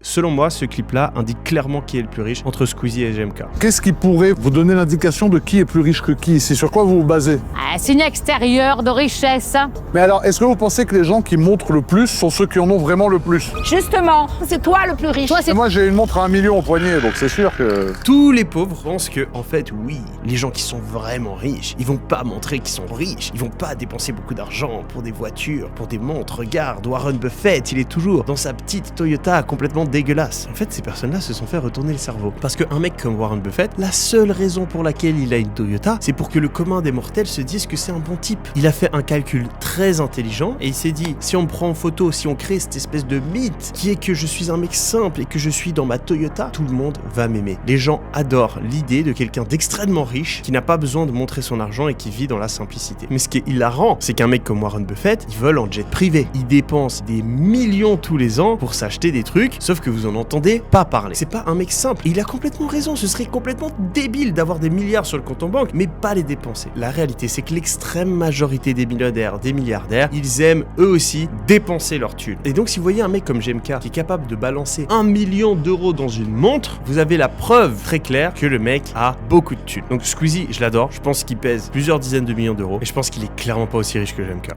Selon moi, ce clip-là indique clairement qui est le plus riche entre Squeezie et GMK. Qu'est-ce qui pourrait vous donner l'indication de qui est plus riche que qui? C'est sur quoi vous vous basez? Signe extérieur de richesse. Mais alors, est-ce que vous pensez que les gens qui montrent le plus sont ceux qui en ont vraiment le plus? Justement, c'est toi le plus riche. Toi, c'est... Et moi, j'ai une montre à 1 million au poignet, donc c'est sûr que... Tous les pauvres pensent que, en fait, oui, les gens qui sont vraiment riches, ils vont pas montrer qu'ils sont riches, ils vont pas dépenser beaucoup d'argent pour des voitures, pour des montres. Regarde, Warren Buffett, il est toujours dans sa petite Toyota complètement dégueulasse. En fait, ces personnes-là se sont fait retourner le cerveau. Parce qu'un mec comme Warren Buffett, la seule raison pour laquelle il a une Toyota, c'est pour que le commun des mortels se dise que c'est un bon type. Il a fait un calcul très intelligent et il s'est dit, si on me prend en photo, si on crée cette espèce de mythe qui est que je suis un mec simple et que je suis dans ma Toyota, tout le monde va m'aimer. Les gens adorent l'idée de quelqu'un d'extrêmement riche qui n'a pas besoin de montrer son argent et qui vit dans la simplicité. Mais ce qui est hilarant, c'est qu'un mec comme Warren Buffett, il vole en jet privé. Il dépense des millions tous les ans pour s'acheter des trucs, sauf que vous en entendez pas parler. C'est pas un mec simple. Et il a complètement raison, ce serait complètement débile d'avoir des milliards sur le compte en banque, mais pas les dépenser. La réalité, c'est que l'extrême majorité des millionnaires, des milliardaires, ils aiment eux aussi dépenser leur thune. Et donc si vous voyez un mec comme GMK qui est capable de balancer 1 million d'euros dans une montre, vous avez la preuve très claire que le mec a beaucoup de thunes. Donc Squeezie, je l'adore, je pense qu'il pèse plusieurs dizaines de millions d'euros, et je pense qu'il est clairement pas aussi riche que GMK.